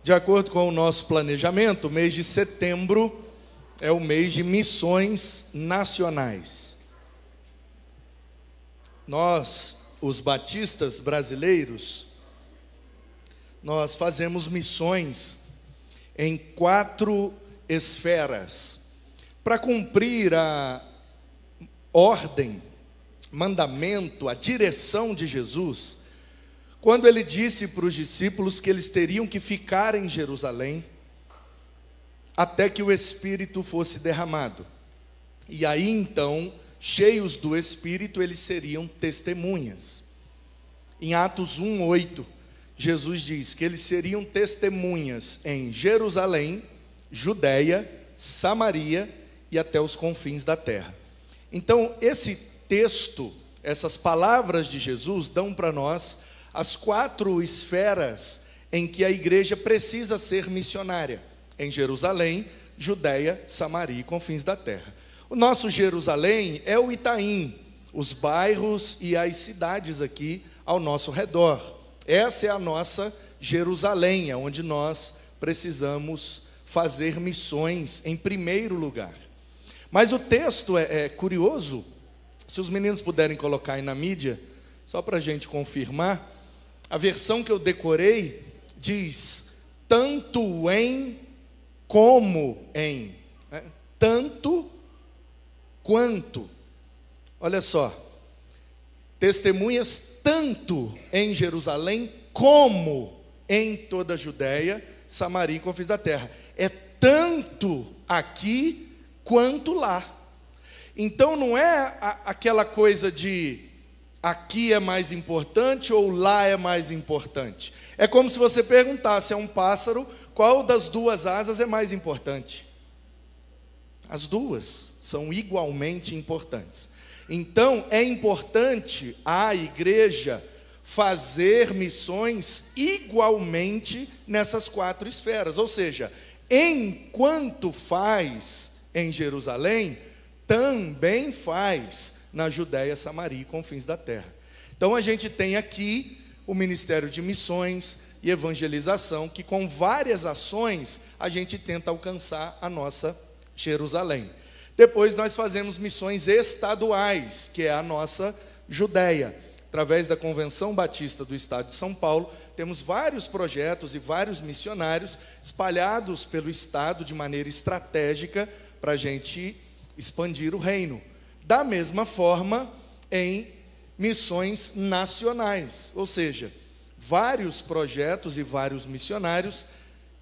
De acordo com o nosso planejamento, o mês de setembro é o mês de missões nacionais. Nós, os batistas brasileiros, nós fazemos missões em 4 esferas. Para cumprir a ordem, mandamento, a direção de Jesus, quando ele disse para os discípulos que eles teriam que ficar em Jerusalém até que o Espírito fosse derramado. E aí então, cheios do Espírito, eles seriam testemunhas. Em Atos 1:8, Jesus diz que eles seriam testemunhas em Jerusalém, Judeia, Samaria e até os confins da terra. Então, esse texto, essas palavras de Jesus dão para nós as 4 esferas em que a igreja precisa ser missionária: em Jerusalém, Judeia, Samaria e confins da terra. O nosso Jerusalém é o Itaim, os bairros e as cidades aqui ao nosso redor. Essa é a nossa Jerusalém, onde nós precisamos fazer missões em primeiro lugar. Mas o texto é curioso. Se os meninos puderem colocar aí na mídia, só para a gente confirmar. A versão que eu decorei diz: tanto em como em. Tanto quanto. Olha só. Testemunhas tanto em Jerusalém como em toda a Judéia, Samaria e confins da terra. É tanto aqui quanto lá. Então não é aquela coisa de aqui é mais importante ou lá é mais importante. É como se você perguntasse a um pássaro qual das 2 asas é mais importante. As 2 são igualmente importantes. Então é importante a igreja fazer missões igualmente nessas 4 esferas. Ou seja, enquanto faz em Jerusalém, também faz na Judéia, Samaria e confins da terra. Então a gente tem aqui o Ministério de Missões e Evangelização, que com várias ações a gente tenta alcançar a nossa Jerusalém. Depois nós fazemos missões estaduais, que é a nossa Judéia. Através da Convenção Batista do Estado de São Paulo, temos vários projetos e vários missionários espalhados pelo Estado de maneira estratégica para a gente expandir o reino. Da mesma forma, em missões nacionais, ou seja, vários projetos e vários missionários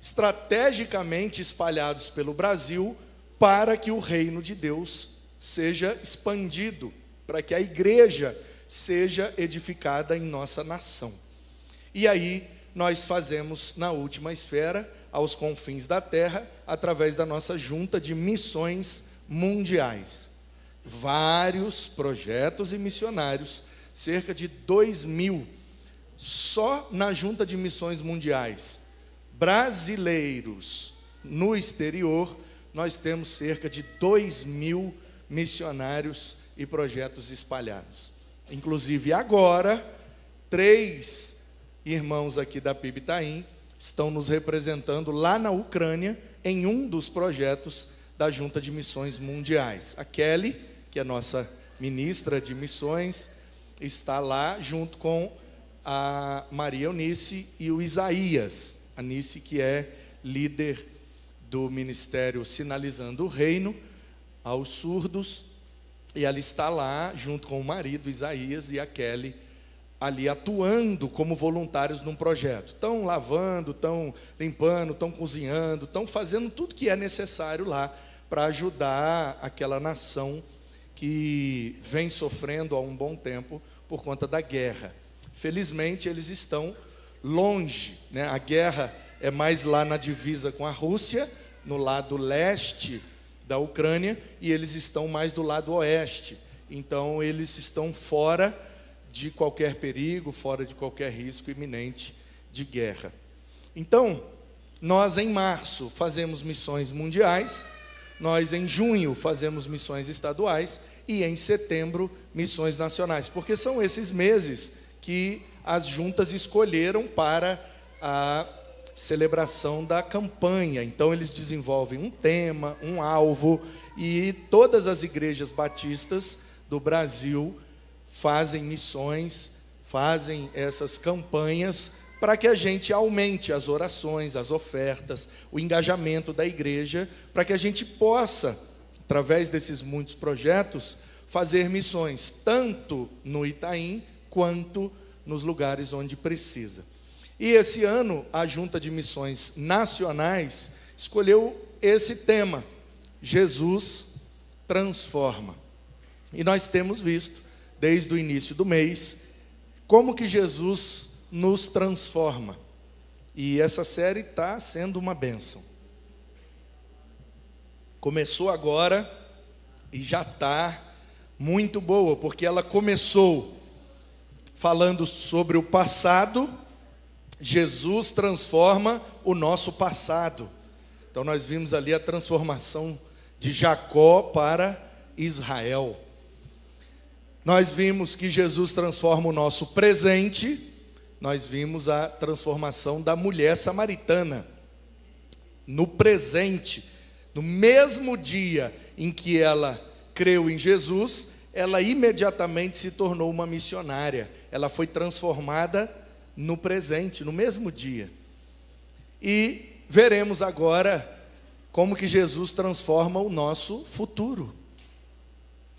estrategicamente espalhados pelo Brasil para que o reino de Deus seja expandido, para que a igreja seja edificada em nossa nação. E aí nós fazemos na última esfera, aos confins da terra, através da nossa junta de missões mundiais. Vários projetos e missionários, cerca de 2.000, só na junta de missões mundiais, brasileiros no exterior, nós temos cerca de 2.000 missionários e projetos espalhados. Inclusive agora, 3 irmãos aqui da PIB Itaim estão nos representando lá na Ucrânia, em um dos projetos da Junta de Missões Mundiais. A Kelly, que é a nossa ministra de missões, está lá junto com a Maria Eunice e o Isaías. A Nice, que é líder do ministério Sinalizando o Reino aos Surdos, e ela está lá junto com o marido Isaías e a Kelly, ali atuando como voluntários num projeto. Estão lavando, estão limpando, estão cozinhando, estão fazendo tudo que é necessário lá para ajudar aquela nação que vem sofrendo há um bom tempo por conta da guerra. Felizmente eles estão longe, né? A guerra é mais lá na divisa com a Rússia, no lado leste da Ucrânia, e eles estão mais do lado oeste. Então eles estão fora de qualquer perigo, fora de qualquer risco iminente de guerra. Então, nós em março fazemos missões mundiais, nós em junho fazemos missões estaduais e em setembro missões nacionais, porque são esses meses que as juntas escolheram para celebração da campanha. Então eles desenvolvem um tema, um alvo, e todas as igrejas batistas do Brasil fazem missões, fazem essas campanhas para que a gente aumente as orações, as ofertas, o engajamento da igreja, para que a gente possa, através desses muitos projetos, fazer missões, tanto no Itaim, quanto nos lugares onde precisa. E esse ano, a Junta de Missões Nacionais escolheu esse tema: Jesus transforma. E nós temos visto, desde o início do mês, como que Jesus nos transforma. E essa série está sendo uma bênção. Começou agora e já está muito boa, porque ela começou falando sobre o passado. Jesus transforma o nosso passado. Então nós vimos ali a transformação de Jacó para Israel. Nós vimos que Jesus transforma o nosso presente. Nós vimos a transformação da mulher samaritana. No presente, no mesmo dia em que ela creu em Jesus, ela imediatamente se tornou uma missionária. Ela foi transformada no presente, no mesmo dia. E veremos agora como que Jesus transforma o nosso futuro.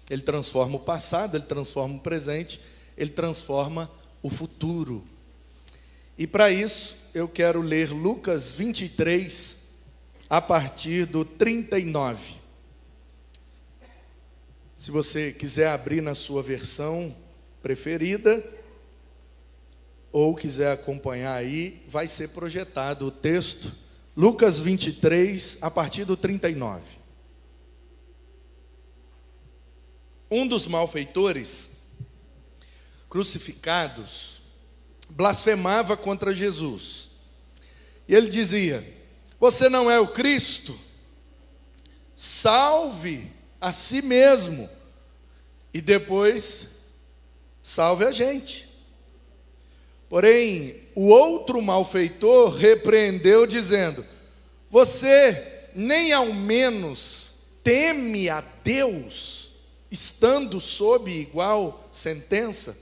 Ele transforma o passado, ele transforma o presente, ele transforma o futuro. E para isso, eu quero ler Lucas 23, a partir do 39. Se você quiser abrir na sua versão preferida, ou quiser acompanhar aí, vai ser projetado o texto, Lucas 23, a partir do 39. Um dos malfeitores, crucificados, blasfemava contra Jesus. E ele dizia: você não é o Cristo? Salve a si mesmo e depois salve a gente. Porém, o outro malfeitor repreendeu, dizendo: você nem ao menos teme a Deus, estando sob igual sentença?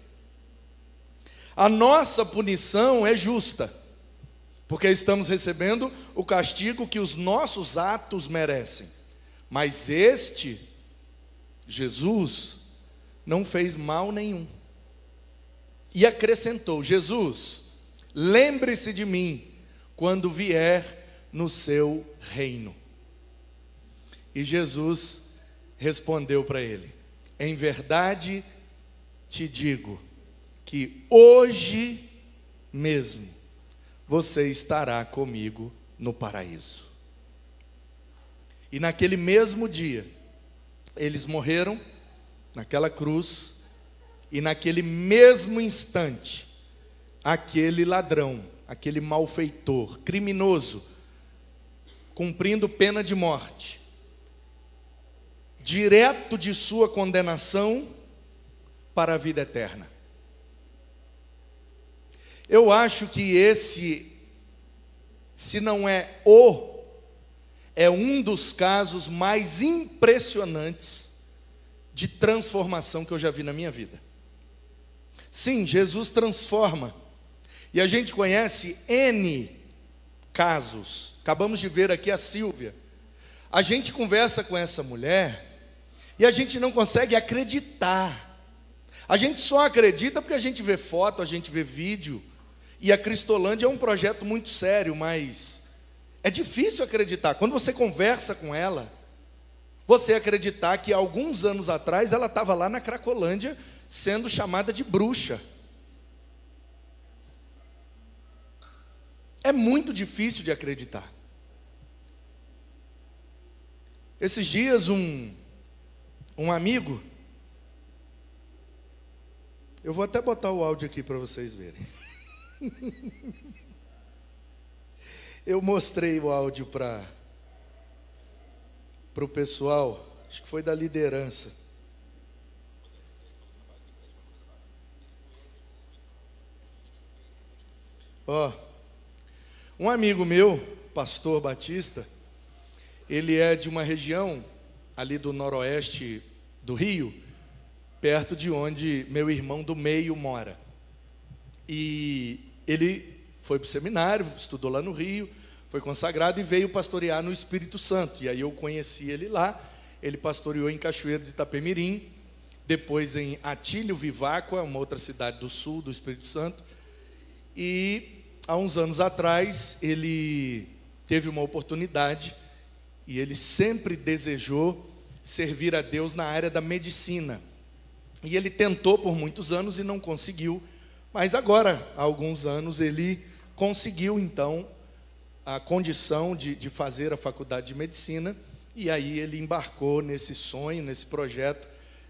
A nossa punição é justa, porque estamos recebendo o castigo que os nossos atos merecem. Mas este, Jesus, não fez mal nenhum. E acrescentou: Jesus, lembre-se de mim quando vier no seu reino. E Jesus respondeu para ele: em verdade te digo que hoje mesmo você estará comigo no paraíso. E naquele mesmo dia, eles morreram naquela cruz, e naquele mesmo instante, aquele ladrão, aquele malfeitor, criminoso, cumprindo pena de morte, direto de sua condenação para a vida eterna. Eu acho que esse, se não é um dos casos mais impressionantes de transformação que eu já vi na minha vida. Sim, Jesus transforma. E a gente conhece N casos. Acabamos de ver aqui a Sílvia. A gente conversa com essa mulher e a gente não consegue acreditar. A gente só acredita porque a gente vê foto, a gente vê vídeo. E a Cristolândia é um projeto muito sério, mas é difícil acreditar. Quando você conversa com ela, você acreditar que alguns anos atrás ela estava lá na Cracolândia sendo chamada de bruxa. É muito difícil de acreditar. Esses dias um amigo, eu vou até botar o áudio aqui para vocês verem. Eu mostrei o áudio para o pessoal, acho que foi da liderança. Ó, Um amigo meu, pastor Batista, ele é de uma região ali do noroeste do Rio, perto de onde meu irmão do meio mora. E ele foi para o seminário, estudou lá no Rio, foi consagrado e veio pastorear no Espírito Santo. E aí eu conheci ele lá. Ele pastoreou em Cachoeiro de Itapemirim, depois em Atílio Viváqua, uma outra cidade do sul do Espírito Santo. E há uns anos atrás ele teve uma oportunidade e ele sempre desejou servir a Deus na área da medicina. E ele tentou por muitos anos e não conseguiu, mas agora, há alguns anos, ele conseguiu então a condição de fazer a faculdade de medicina, e aí ele embarcou nesse sonho, nesse projeto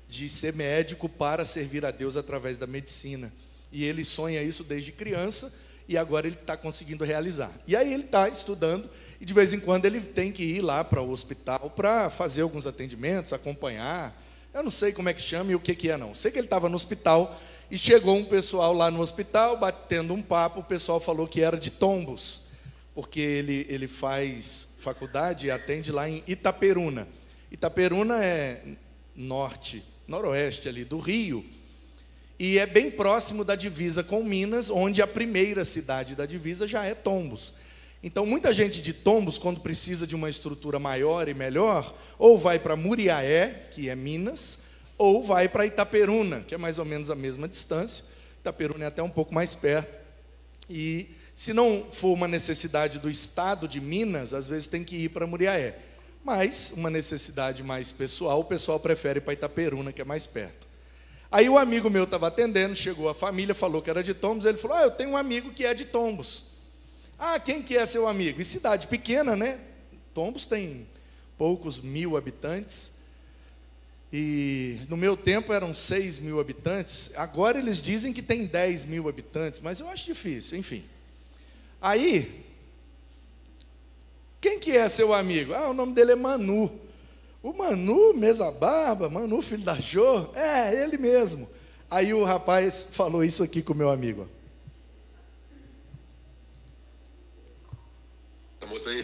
de ser médico para servir a Deus através da medicina. E ele sonha isso desde criança, e agora ele está conseguindo realizar. E aí ele está estudando, e de vez em quando ele tem que ir lá para o hospital para fazer alguns atendimentos, acompanhar. Eu não sei como é que chama e o que é não. Sei que ele estava no hospital, e chegou um pessoal lá no hospital, batendo um papo, o pessoal falou que era de Tombos, porque ele faz faculdade e atende lá em Itaperuna. Itaperuna é noroeste ali do Rio, e é bem próximo da divisa com Minas, onde a primeira cidade da divisa já é Tombos. Então, muita gente de Tombos, quando precisa de uma estrutura maior e melhor, ou vai para Muriaé, que é Minas, ou vai para Itaperuna, que é mais ou menos a mesma distância. Itaperuna é até um pouco mais perto. E se não for uma necessidade do estado de Minas, às vezes tem que ir para Muriaé. Mas uma necessidade mais pessoal, o pessoal prefere ir para Itaperuna, que é mais perto. Aí o amigo meu estava atendendo, chegou a família, falou que era de Tombos, ele falou, eu tenho um amigo que é de Tombos. Quem que é seu amigo? E cidade pequena, né? Tombos tem poucos mil habitantes, e no meu tempo eram 6 mil habitantes, agora eles dizem que tem 10 mil habitantes, mas eu acho difícil, enfim. Aí, quem que é seu amigo? O nome dele é Manu. O Manu, mesa barba, Manu, filho da Jô, ele mesmo. Aí o rapaz falou isso aqui com o meu amigo. A moça aí,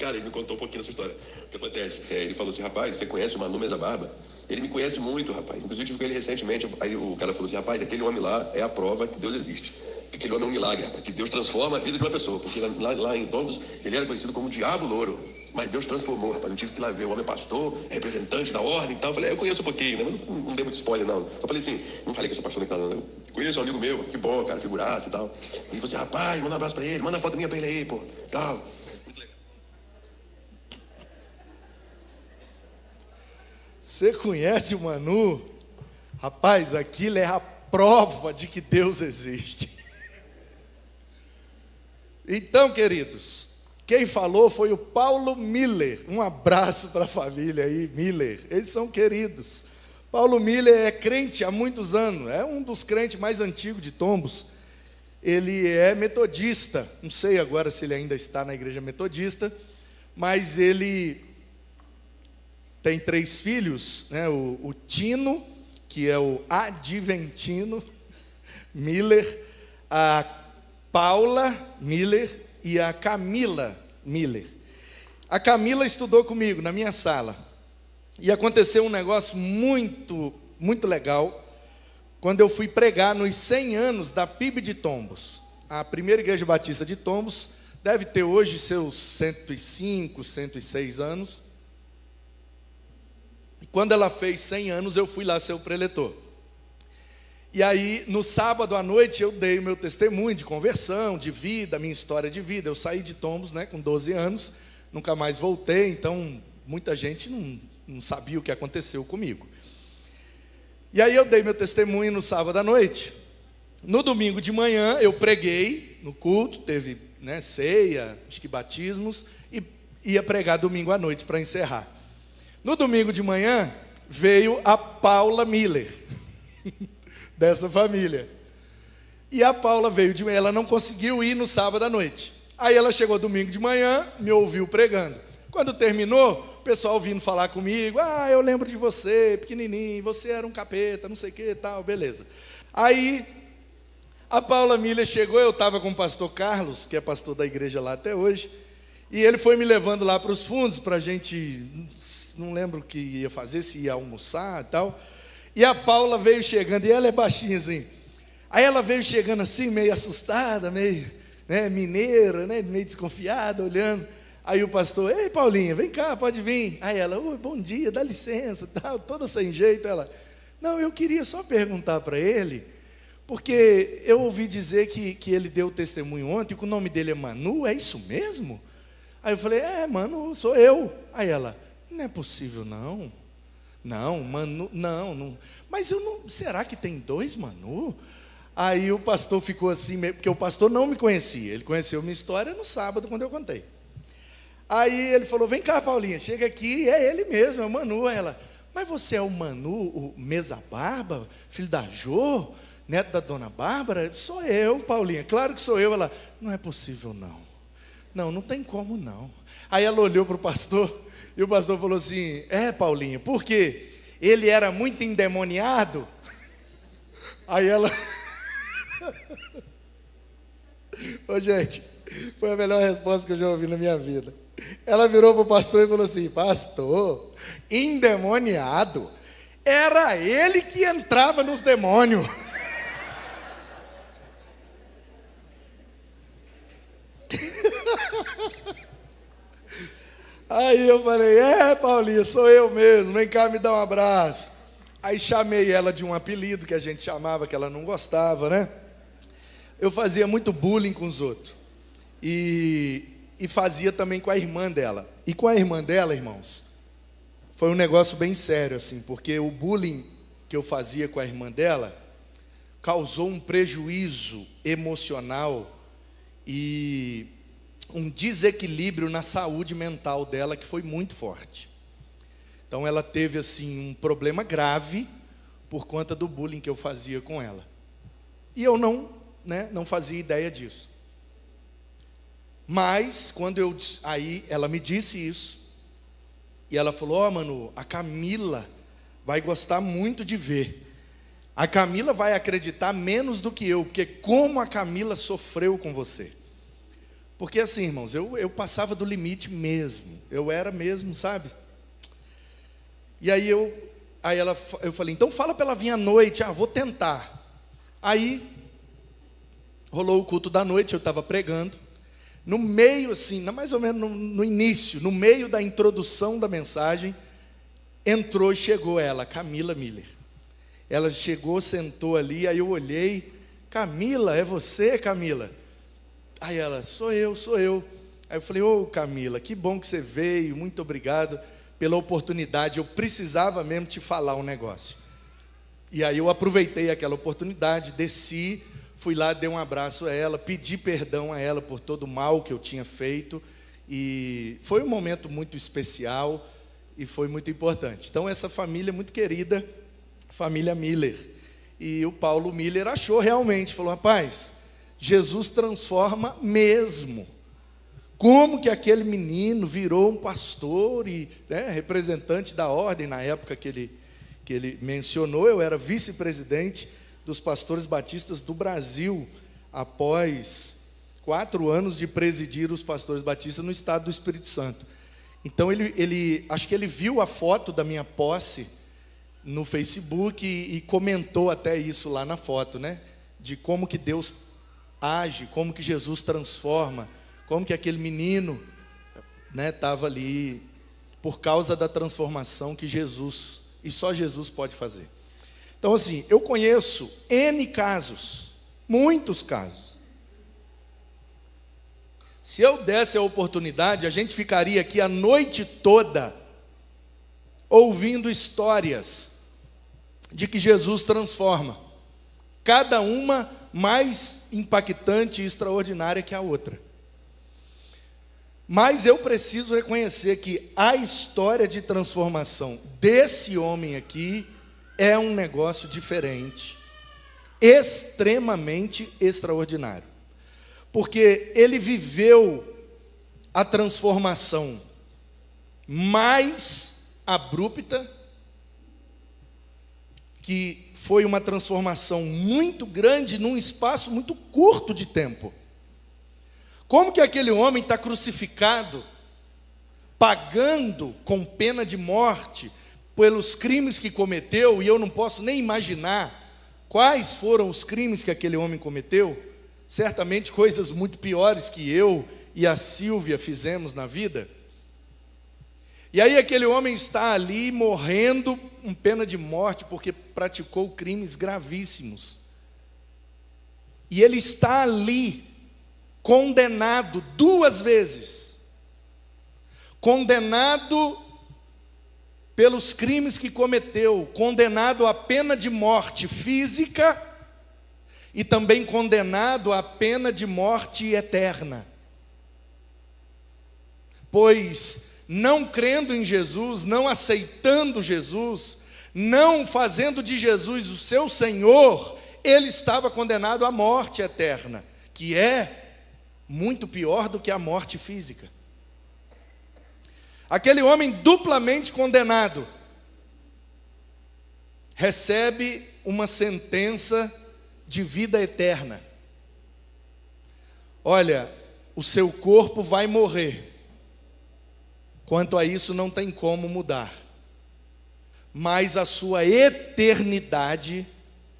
cara, ele me contou um pouquinho da sua história. O que acontece? Ele falou assim, rapaz, você conhece o Manu Mesa Barba? Ele me conhece muito, rapaz. Inclusive, eu tive com ele recentemente. Aí o cara falou assim, rapaz, aquele homem lá é a prova que Deus existe. Que aquele homem é um milagre, rapaz, que Deus transforma a vida de uma pessoa. Porque lá em Tombos, ele era conhecido como o Diabo Louro. Mas Deus transformou, rapaz. Não tive que ir lá ver. O homem é pastor, representante da ordem e tal. Eu falei, eu conheço um pouquinho, né? Mas não dei muito spoiler, não. Só falei assim, não falei que eu sou pastor nem nada, não. Eu conheço um amigo meu, que bom, cara, figuraça e tal. E ele falou assim, rapaz, manda um abraço pra ele, manda uma foto minha pra ele aí, pô, tal. Você conhece o Manu? Rapaz, aquilo é a prova de que Deus existe. Então, queridos, quem falou foi o Paulo Miller. Um abraço para a família aí, Miller. Eles são queridos. Paulo Miller é crente há muitos anos, é um dos crentes mais antigos de Tombos. Ele é metodista, não sei agora se ele ainda está na igreja metodista, mas ele tem 3 filhos, né? O Tino, que é o Adventino Miller, a Paula Miller e a Camila Miller. A Camila estudou comigo na minha sala, e aconteceu um negócio muito, muito legal, quando eu fui pregar nos 100 anos da PIB de Tombos. A primeira igreja batista de Tombos deve ter hoje seus 105, 106 anos, e quando ela fez 100 anos, eu fui lá ser o preletor. E aí, no sábado à noite, eu dei o meu testemunho de conversão, de vida, minha história de vida. Eu saí de Tombos, né, com 12 anos, nunca mais voltei, então muita gente não sabia o que aconteceu comigo. E aí eu dei meu testemunho no sábado à noite. No domingo de manhã, eu preguei no culto, teve, né, ceia, acho que batismos, e ia pregar domingo à noite para encerrar. No domingo de manhã, veio a Paula Miller, dessa família. E a Paula veio de manhã, ela não conseguiu ir no sábado à noite. Aí ela chegou domingo de manhã, me ouviu pregando. Quando terminou, o pessoal vindo falar comigo, eu lembro de você, pequenininho, você era um capeta, não sei o que e tal, beleza. Aí A Paula Miller chegou, eu estava com o pastor Carlos, que é pastor da igreja lá até hoje, e ele foi me levando lá para os fundos, para a gente, não lembro o que ia fazer, se ia almoçar e tal. E a Paula veio chegando, e ela é baixinha assim. Aí ela veio chegando assim, meio assustada, meio mineira, meio desconfiada, olhando. Aí o pastor, ei Paulinha, vem cá, pode vir. Aí ela, bom dia, dá licença, tal, toda sem jeito. Ela, não, eu queria só perguntar para ele, porque eu ouvi dizer que ele deu testemunho ontem, que o nome dele é Manu, é isso mesmo? Aí eu falei, Manu, sou eu. Aí ela, não é possível não. Não, Manu, não. Mas eu não, será que tem 2 Manu? Aí o pastor ficou assim, porque o pastor não me conhecia, ele conheceu minha história no sábado, quando eu contei. Aí ele falou, vem cá Paulinha, chega aqui, é ele mesmo, é o Manu. Aí ela, mas você é o Manu, o Mesa Barba, filho da Jô, neto da dona Bárbara? Sou eu, Paulinha, claro que sou eu. Ela, não é possível não. Não tem como não. Aí ela olhou para o pastor, e o pastor falou assim, Paulinha, por quê? Ele era muito endemoniado? Aí ela... Ô gente, foi a melhor resposta que eu já ouvi na minha vida. Ela virou para o pastor e falou assim, pastor, endemoniado? Era ele que entrava nos demônios. Aí eu falei, Paulinha, sou eu mesmo, vem cá me dar um abraço. Aí chamei ela de um apelido que a gente chamava, que ela não gostava, né? Eu fazia muito bullying com os outros. E fazia também com a irmã dela. E com a irmã dela, irmãos, foi um negócio bem sério, assim, porque o bullying que eu fazia com a irmã dela causou um prejuízo emocional e um desequilíbrio na saúde mental dela que foi muito forte. Então ela teve assim um problema grave por conta do bullying que eu fazia com ela. E eu não fazia ideia disso. Mas quando aí ela me disse isso, e ela falou, Manu, a Camila vai gostar muito de ver. A Camila vai acreditar menos do que eu, porque como a Camila sofreu com você. Porque assim, irmãos, eu passava do limite mesmo. Eu era mesmo, sabe? E aí eu falei, então fala para ela vir à noite. Vou tentar. Aí rolou o culto da noite, eu estava pregando. No meio assim, mais ou menos no início, no meio da introdução da mensagem, entrou e chegou ela, Camila Miller. Ela chegou, sentou ali, aí eu olhei, Camila, é você, Camila? Aí ela, sou eu. Aí eu falei, Camila, que bom que você veio, muito obrigado pela oportunidade, eu precisava mesmo te falar um negócio. E aí eu aproveitei aquela oportunidade, desci, fui lá, dei um abraço a ela, pedi perdão a ela por todo o mal que eu tinha feito, e foi um momento muito especial, e foi muito importante. Então essa família muito querida, família Miller, e o Paulo Miller achou realmente, falou, rapaz, Jesus transforma mesmo. Como que aquele menino virou um pastor e representante da ordem, na época que ele mencionou, eu era vice-presidente dos pastores batistas do Brasil, após 4 anos de presidir os pastores batistas no estado do Espírito Santo. Então acho que ele viu a foto da minha posse no Facebook e comentou até isso lá na foto, de como que Deus age, como que Jesus transforma, como que aquele menino estava ali por causa da transformação que Jesus, e só Jesus pode fazer. Então assim, eu conheço N casos, muitos casos. Se eu desse a oportunidade, a gente ficaria aqui a noite toda ouvindo histórias de que Jesus transforma, cada uma mais impactante e extraordinária que a outra. Mas eu preciso reconhecer que a história de transformação desse homem aqui é um negócio diferente, extremamente extraordinário, porque ele viveu a transformação mais abrupta que foi uma transformação muito grande num espaço muito curto de tempo. Como que aquele homem está crucificado, pagando com pena de morte pelos crimes que cometeu, e eu não posso nem imaginar quais foram os crimes que aquele homem cometeu, certamente coisas muito piores que eu e a Silvia fizemos na vida. E aí aquele homem está ali morrendo com pena de morte porque praticou crimes gravíssimos. E ele está ali condenado 2 vezes. Condenado pelos crimes que cometeu, condenado à pena de morte física e também condenado à pena de morte eterna. Pois não crendo em Jesus, não aceitando Jesus, não fazendo de Jesus o seu Senhor, ele estava condenado à morte eterna, que é muito pior do que a morte física. Aquele homem duplamente condenado recebe uma sentença de vida eterna. Olha, o seu corpo vai morrer. Quanto a isso, não tem como mudar. Mas a sua eternidade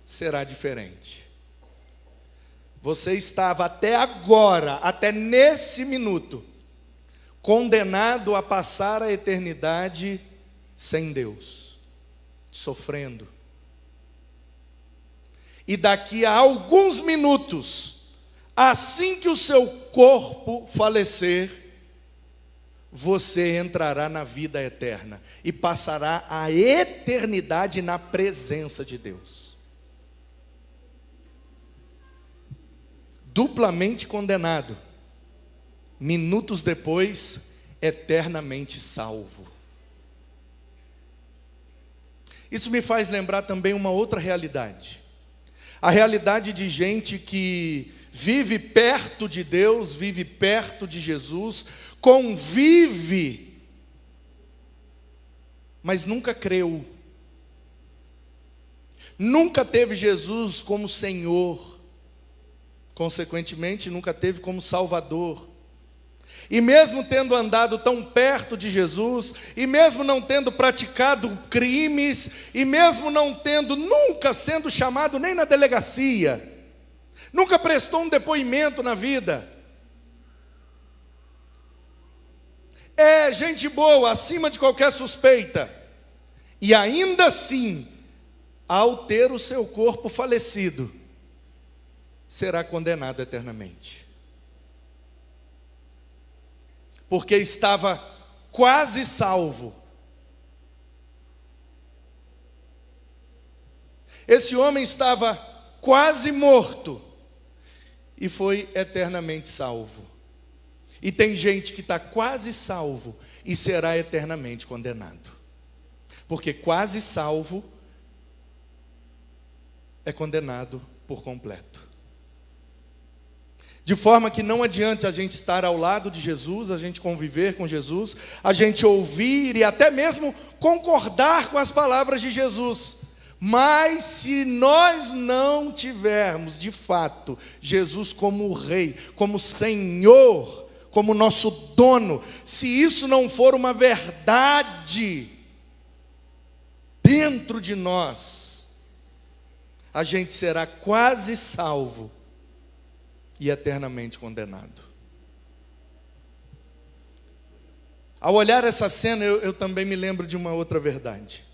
será diferente. Você estava até agora, até nesse minuto, condenado a passar a eternidade sem Deus, sofrendo. E daqui a alguns minutos, assim que o seu corpo falecer, você entrará na vida eterna e passará a eternidade na presença de Deus. Duplamente condenado, minutos depois, eternamente salvo. Isso me faz lembrar também uma outra realidade. A realidade de gente que vive perto de Deus, vive perto de Jesus, convive, mas nunca creu. Nunca teve Jesus como Senhor. Consequentemente, nunca teve como Salvador. E mesmo tendo andado tão perto de Jesus, e mesmo não tendo praticado crimes, e mesmo não tendo, nunca sendo chamado nem na delegacia, nunca prestou um depoimento na vida, é gente boa, acima de qualquer suspeita, e ainda assim, ao ter o seu corpo falecido, será condenado eternamente. Porque estava quase salvo. Esse homem estava quase morto e foi eternamente salvo. E tem gente que está quase salvo e será eternamente condenado. Porque quase salvo é condenado por completo. De forma que não adianta a gente estar ao lado de Jesus, a gente conviver com Jesus, a gente ouvir e até mesmo concordar com as palavras de Jesus. Mas se nós não tivermos de fato Jesus como Rei, como Senhor, como nosso dono, se isso não for uma verdade dentro de nós, a gente será quase salvo e eternamente condenado. Ao olhar essa cena, eu também me lembro de uma outra verdade.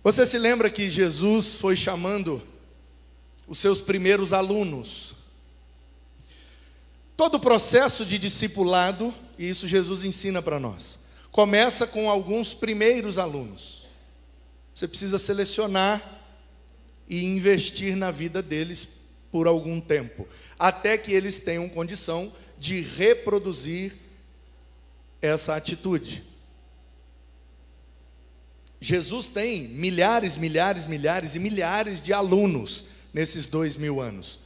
Você se lembra que Jesus foi chamando os seus primeiros alunos? Todo o processo de discipulado, e isso Jesus ensina para nós, começa com alguns primeiros alunos. Você precisa selecionar e investir na vida deles por algum tempo, até que eles tenham condição de reproduzir essa atitude. Jesus tem milhares e milhares de alunos nesses 2000 anos,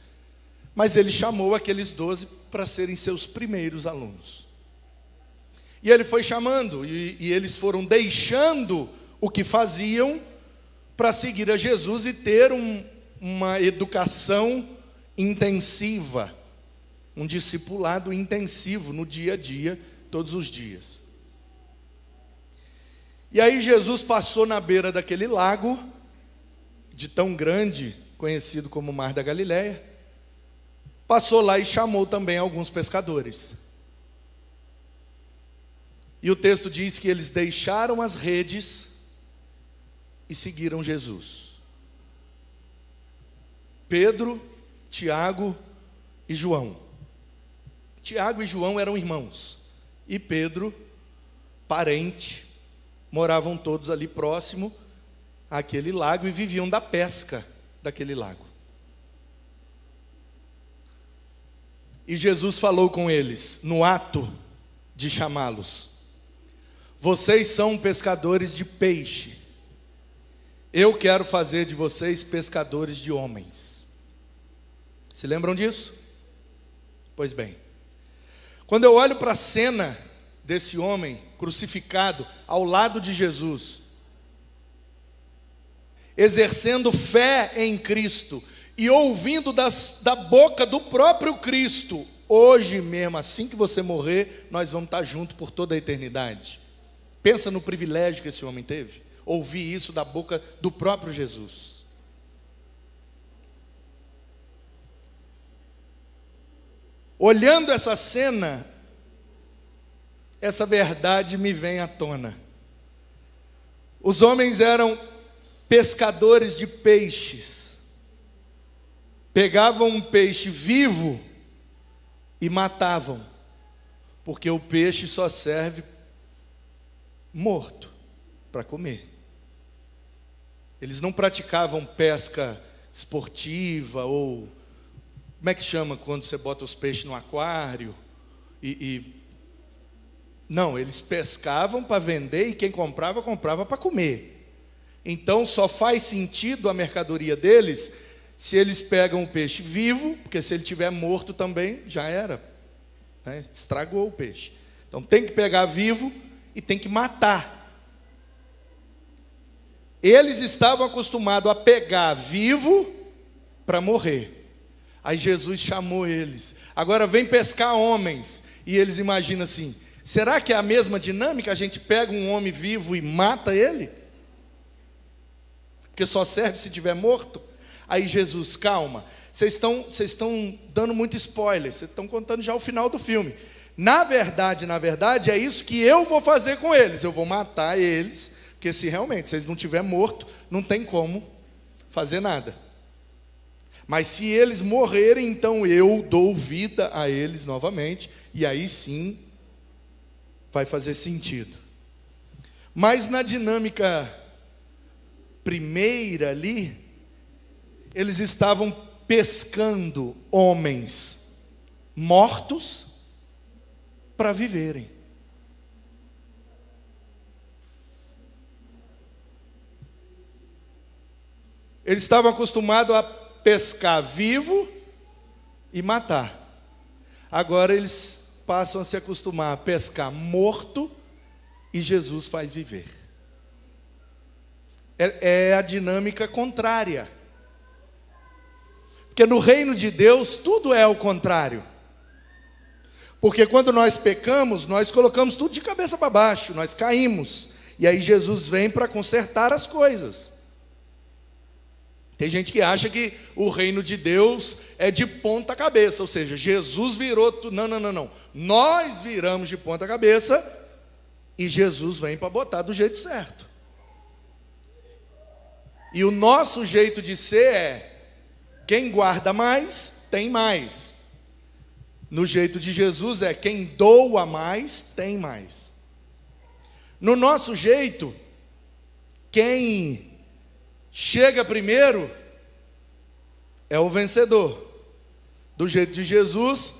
mas ele chamou aqueles 12 para serem seus primeiros alunos. E ele foi chamando, e eles foram deixando o que faziam para seguir a Jesus e ter uma educação intensiva, um discipulado intensivo no dia a dia, todos os dias. E aí Jesus passou na beira daquele lago, de tão grande, conhecido como Mar da Galileia, passou lá e chamou também alguns pescadores. E o texto diz que eles deixaram as redes e seguiram Jesus. Pedro, Tiago e João. Tiago e João eram irmãos, e Pedro, parente, moravam todos ali próximo àquele lago e viviam da pesca daquele lago. E Jesus falou com eles, no ato de chamá-los: vocês são pescadores de peixe, eu quero fazer de vocês pescadores de homens. Se lembram disso? Pois bem, quando eu olho para a cena desse homem crucificado ao lado de Jesus, exercendo fé em Cristo e ouvindo da boca do próprio Cristo: hoje mesmo, assim que você morrer, nós vamos estar juntos por toda a eternidade. Pensa no privilégio que esse homem teve, ouvir isso da boca do próprio Jesus. Olhando essa cena, essa verdade me vem à tona. Os homens eram pescadores de peixes. Pegavam um peixe vivo e matavam, porque o peixe só serve morto para comer. Eles não praticavam pesca esportiva, ou como é que chama quando você bota os peixes no aquário não, eles pescavam para vender, e quem comprava para comer. Então só faz sentido a mercadoria deles se eles pegam o peixe vivo, porque se ele estiver morto também já era, né? Estragou o peixe. Então tem que pegar vivo e tem que matar. Eles estavam acostumados a pegar vivo para morrer. Aí Jesus chamou eles: agora vem pescar homens. E eles imaginam assim: será que é a mesma dinâmica? A gente pega um homem vivo e mata ele? Porque só serve se estiver morto? Aí Jesus: calma, vocês estão dando muito spoiler, vocês estão contando já o final do filme. Na verdade, é isso que eu vou fazer com eles. Eu vou matar eles, porque se realmente vocês não estiverem mortos, não tem como fazer nada. Mas se eles morrerem, então eu dou vida a eles novamente, e aí sim vai fazer sentido. Mas na dinâmica primeira ali, eles estavam pescando homens mortos para viverem. Eles estavam acostumados a pescar vivo e matar. Agora eles passam a se acostumar a pescar morto, e Jesus faz viver. É a dinâmica contrária. Porque no reino de Deus tudo é o contrário. Porque quando nós pecamos, nós colocamos tudo de cabeça para baixo, nós caímos. E aí Jesus vem para consertar as coisas. Tem gente que acha que o reino de Deus é de ponta cabeça, ou seja, Jesus virou tudo. Não. Nós viramos de ponta cabeça e Jesus vem para botar do jeito certo. E o nosso jeito de ser é: quem guarda mais, tem mais. No jeito de Jesus é: quem doa mais, tem mais. No nosso jeito, quem chega primeiro é o vencedor. Do jeito de Jesus,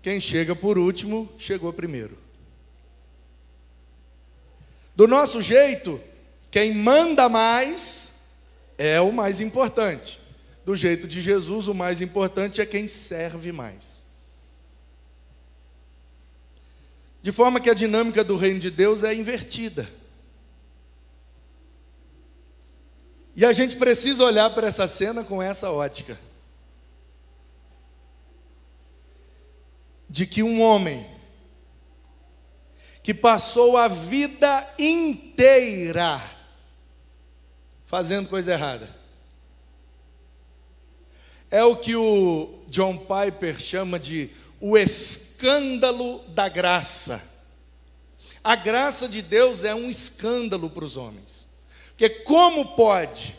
quem chega por último, chegou primeiro. Do nosso jeito, quem manda mais é o mais importante. Do jeito de Jesus, o mais importante é quem serve mais. De forma que a dinâmica do reino de Deus é invertida. E a gente precisa olhar para essa cena com essa ótica. De que um homem que passou a vida inteira fazendo coisa errada, é o que o John Piper chama de o escândalo da graça. A graça de Deus é um escândalo para os homens. Porque como pode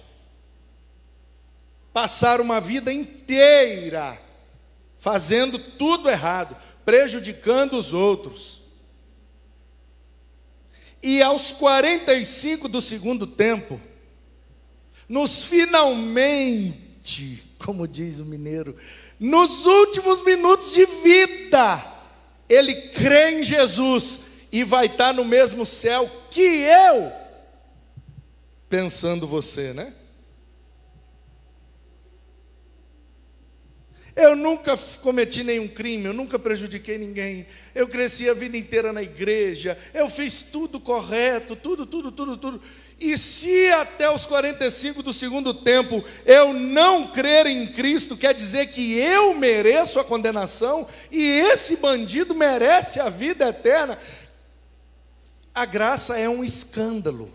passar uma vida inteira fazendo tudo errado, prejudicando os outros, e aos 45 do segundo tempo, nos finalmente, como diz o mineiro, nos últimos minutos de vida, ele crê em Jesus e vai estar no mesmo céu que eu, pensando você, né? Eu nunca cometi nenhum crime, eu nunca prejudiquei ninguém, eu cresci a vida inteira na igreja, eu fiz tudo correto, tudo. E se até os 45 do segundo tempo eu não crer em Cristo, quer dizer que eu mereço a condenação e esse bandido merece a vida eterna? A graça é um escândalo.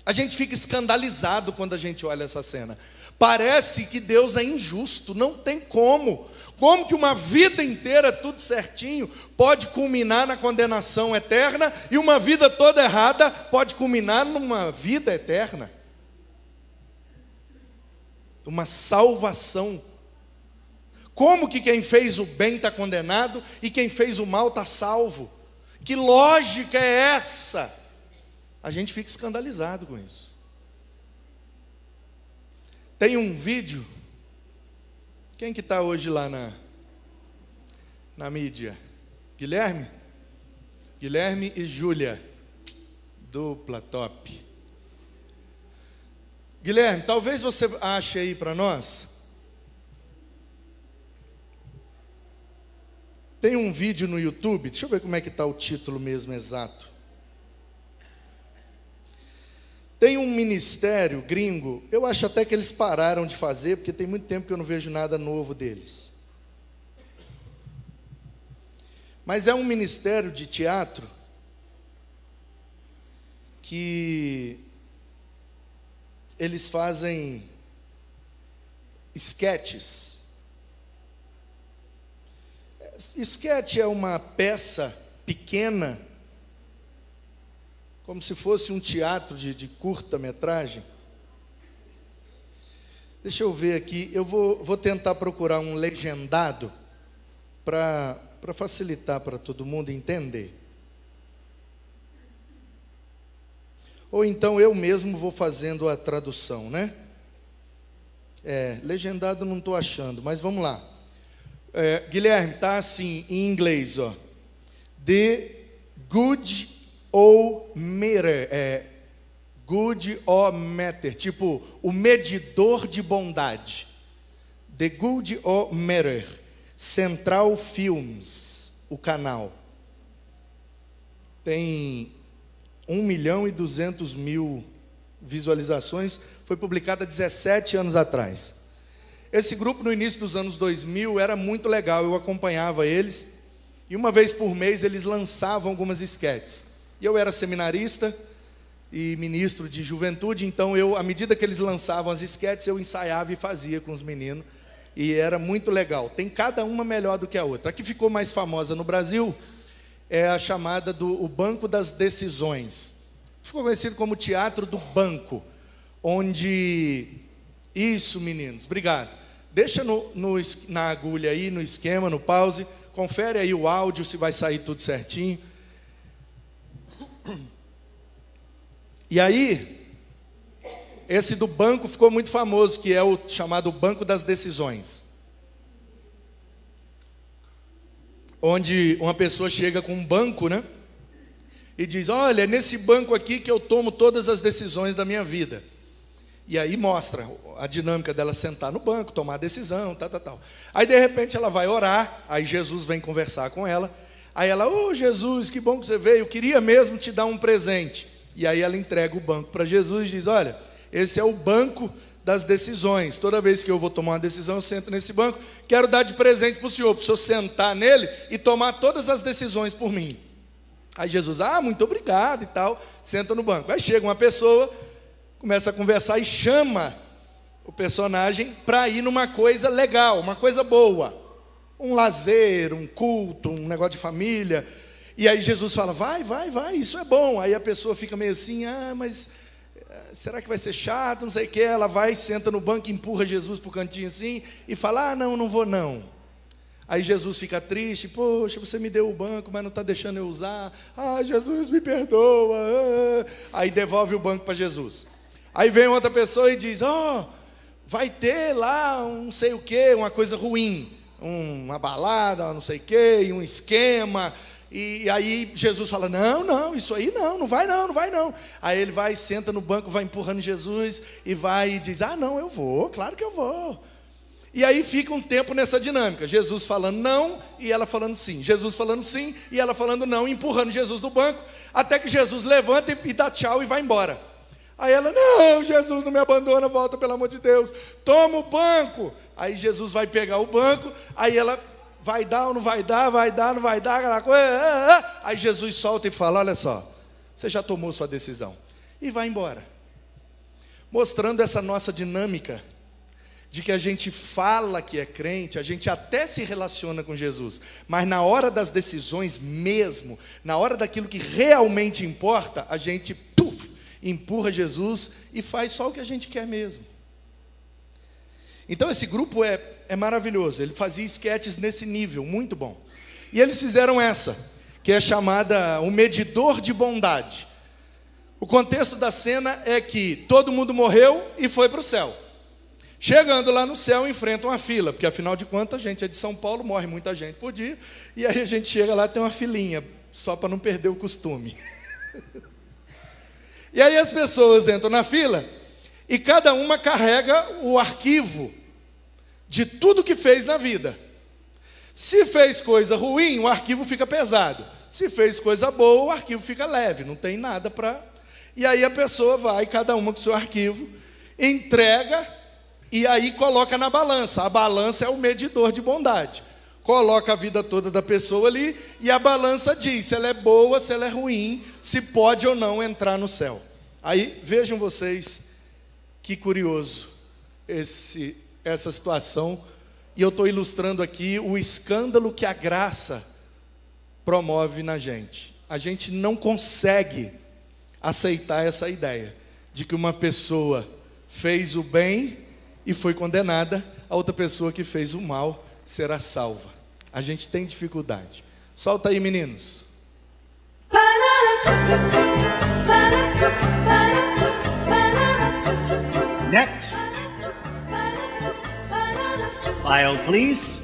A gente fica escandalizado quando a gente olha essa cena. Parece que Deus é injusto, não tem como. Como que uma vida inteira, tudo certinho, pode culminar na condenação eterna, e uma vida toda errada pode culminar numa vida eterna? Uma salvação. Como que quem fez o bem está condenado e quem fez o mal está salvo? Que lógica é essa? A gente fica escandalizado com isso. Tem um vídeo. Quem que está hoje lá na mídia? Guilherme? Guilherme e Júlia. Dupla top. Guilherme, talvez você ache aí para nós. Tem um vídeo no YouTube. Deixa eu ver como é que está o título mesmo exato. Tem um ministério gringo, eu acho até que eles pararam de fazer, porque tem muito tempo que eu não vejo nada novo deles. Mas é um ministério de teatro que eles fazem esquetes. Esquete é uma peça pequena, como se fosse um teatro de curta-metragem. Deixa eu ver aqui, eu vou tentar procurar um legendado para facilitar para todo mundo entender. Ou então eu mesmo vou fazendo a tradução, né? Legendado não estou achando, mas vamos lá. Guilherme, está assim em inglês, ó. The Good ou meter, good or meter, tipo o medidor de bondade. The Good or Meter, Central Films, o canal. Tem 1.200.000 visualizações, foi publicado há 17 anos atrás. Esse grupo no início dos anos 2000 era muito legal, eu acompanhava eles, e uma vez por mês eles lançavam algumas esquetes. E eu era seminarista e ministro de juventude, então à medida que eles lançavam as esquetes, eu ensaiava e fazia com os meninos, e era muito legal. Tem cada uma melhor do que a outra. A que ficou mais famosa no Brasil é a chamada o Banco das Decisões. Ficou conhecido como Teatro do Banco, onde... Isso, meninos, obrigado. Deixa na agulha aí, no esquema, no pause, confere aí o áudio, se vai sair tudo certinho. E aí, esse do banco ficou muito famoso, que é o chamado Banco das Decisões. Onde uma pessoa chega com um banco, né? E diz, olha, é nesse banco aqui que eu tomo todas as decisões da minha vida. E aí mostra a dinâmica dela sentar no banco, tomar a decisão, tal. Aí de repente ela vai orar, aí Jesus vem conversar com ela. Aí ela, Jesus, que bom que você veio, eu queria mesmo te dar um presente. E aí ela entrega o banco para Jesus e diz: olha, esse é o banco das decisões. Toda vez que eu vou tomar uma decisão, eu sento nesse banco. Quero dar de presente para o senhor sentar nele e tomar todas as decisões por mim. Aí Jesus: muito obrigado e tal, senta no banco. Aí chega uma pessoa, começa a conversar e chama o personagem para ir numa coisa legal, uma coisa boa, um lazer, um culto, um negócio de família. E aí Jesus fala: vai, isso é bom. Aí a pessoa fica meio assim: mas será que vai ser chato, não sei o que. Ela vai, senta no banco, empurra Jesus para o cantinho assim e fala: não vou não. Aí Jesus fica triste: poxa, você me deu o banco, mas não está deixando eu usar. Jesus, me perdoa. Aí devolve o banco para Jesus. Aí vem outra pessoa e diz: vai ter lá um não sei o que, uma coisa ruim, uma balada, não sei o que, um esquema. E aí Jesus fala: não, isso aí não vai não. Aí ele vai, senta no banco, vai empurrando Jesus e vai e diz: não, eu vou, claro que eu vou. E aí fica um tempo nessa dinâmica, Jesus falando não e ela falando sim, Jesus falando sim e ela falando não, empurrando Jesus do banco, até que Jesus levanta e dá tchau e vai embora. Aí ela: não, Jesus, não me abandona, volta pelo amor de Deus, toma o banco. Aí Jesus vai pegar o banco, aí ela: vai dar ou não vai dar, aquela coisa. Aí Jesus solta e fala: olha só, você já tomou sua decisão, e vai embora. Mostrando essa nossa dinâmica, de que a gente fala que é crente, a gente até se relaciona com Jesus, mas na hora das decisões mesmo, na hora daquilo que realmente importa, a gente empurra Jesus e faz só o que a gente quer mesmo. Então esse grupo é maravilhoso, ele fazia esquetes nesse nível, muito bom. E eles fizeram essa, que é chamada o medidor de bondade. O contexto da cena é que todo mundo morreu e foi para o céu. Chegando lá no céu, enfrentam uma fila, porque afinal de contas a gente é de São Paulo, morre muita gente por dia, e aí a gente chega lá e tem uma filinha, só para não perder o costume. E aí as pessoas entram na fila, e cada uma carrega o arquivo de tudo que fez na vida. Se fez coisa ruim, o arquivo fica pesado. Se fez coisa boa, o arquivo fica leve, não tem nada para... E aí a pessoa vai, cada uma com o seu arquivo, entrega... E aí coloca na balança. A balança é o medidor de bondade. Coloca a vida toda da pessoa ali e a balança diz se ela é boa, se ela é ruim, se pode ou não entrar no céu. Aí vejam vocês que curioso essa situação. E eu estou ilustrando aqui o escândalo que a graça promove na gente. A gente não consegue aceitar essa ideia de que uma pessoa fez o bem e foi condenada, a outra pessoa que fez o mal será salva. A gente tem dificuldade. Solta aí, meninos. Next. File, please.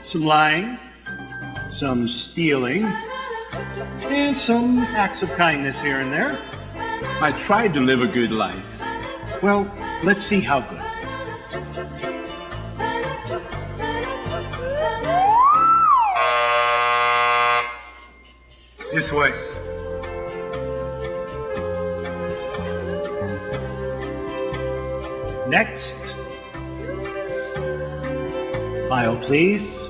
Some lying, some stealing, and some acts of kindness here and there. I tried to live a good life. Well, let's see how good. This way. Next. File, please.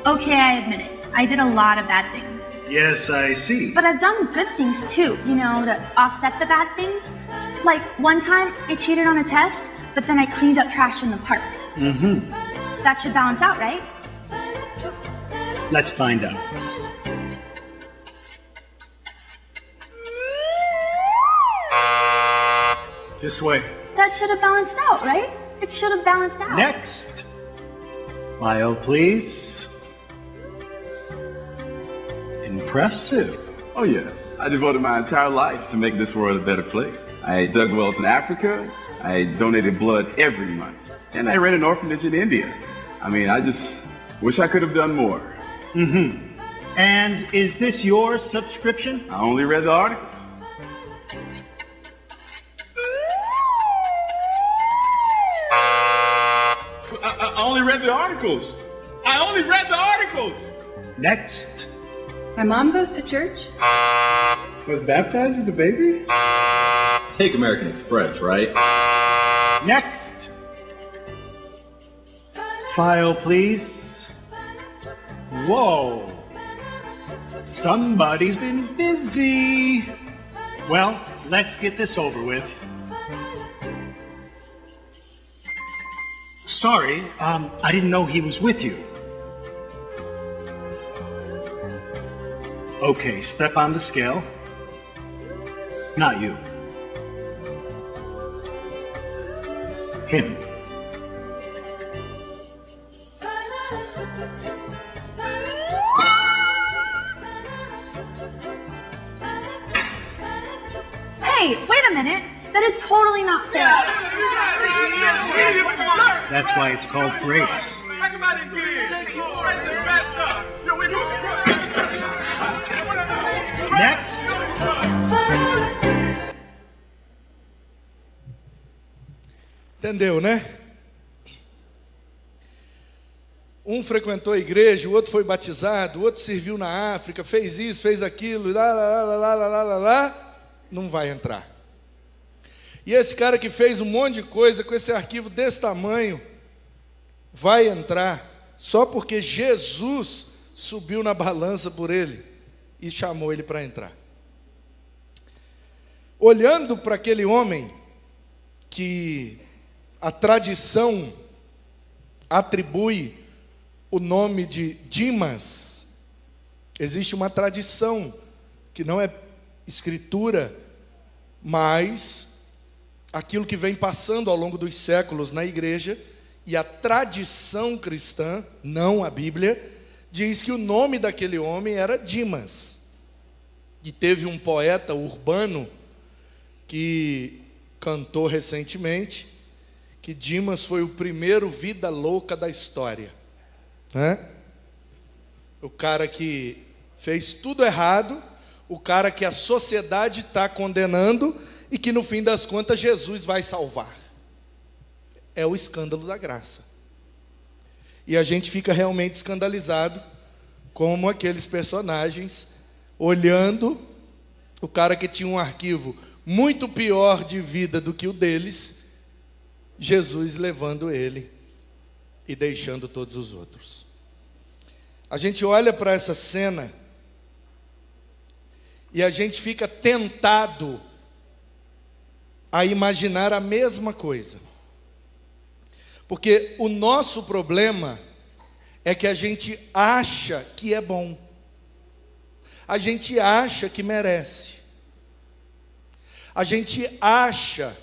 Okay, I admit it. I did a lot of bad things. Yes, I see. But I've done good things too, to offset the bad things. Like one time I cheated on a test, but then I cleaned up trash in the park. That should balance out, right? Let's find out. This way. That should have balanced out, right? It should have balanced out. Next. File, please. Impressive. Oh yeah, I devoted my entire life to make this world a better place. I dug wells in Africa, I donated blood every month, and I ran an orphanage in India. I just wish I could have done more. And is this your subscription? I only read the articles. I only read the articles. I only read the articles. Next. My mom goes to church. Was baptized as a baby? Take American Express, right? Next. File, please. Whoa. Somebody's been busy. Well, let's get this over with. Sorry, I didn't know he was with you. Okay, step on the scale. Not you. Him. Hey, wait a minute. That is totally not fair. That's why it's called grace. Next. Entendeu, né? Um frequentou a igreja, o outro foi batizado, o outro serviu na África, fez isso, fez aquilo, não vai entrar. E esse cara que fez um monte de coisa com esse arquivo desse tamanho, vai entrar só porque Jesus subiu na balança por ele e chamou ele para entrar. Olhando para aquele homem que a tradição atribui o nome de Dimas, existe uma tradição que não é escritura, mas aquilo que vem passando ao longo dos séculos na igreja, e a tradição cristã, não a Bíblia, diz que o nome daquele homem era Dimas. E teve um poeta urbano que cantou recentemente que Dimas foi o primeiro vida louca da história, né? O cara que fez tudo errado, o cara que a sociedade está condenando e que no fim das contas Jesus vai salvar. É o escândalo da graça. E a gente fica realmente escandalizado como aqueles personagens, olhando o cara que tinha um arquivo muito pior de vida do que o deles, Jesus levando ele e deixando todos os outros. A gente olha para essa cena e a gente fica tentado a imaginar a mesma coisa. Porque o nosso problema é que a gente acha que é bom. A gente acha que merece. A gente acha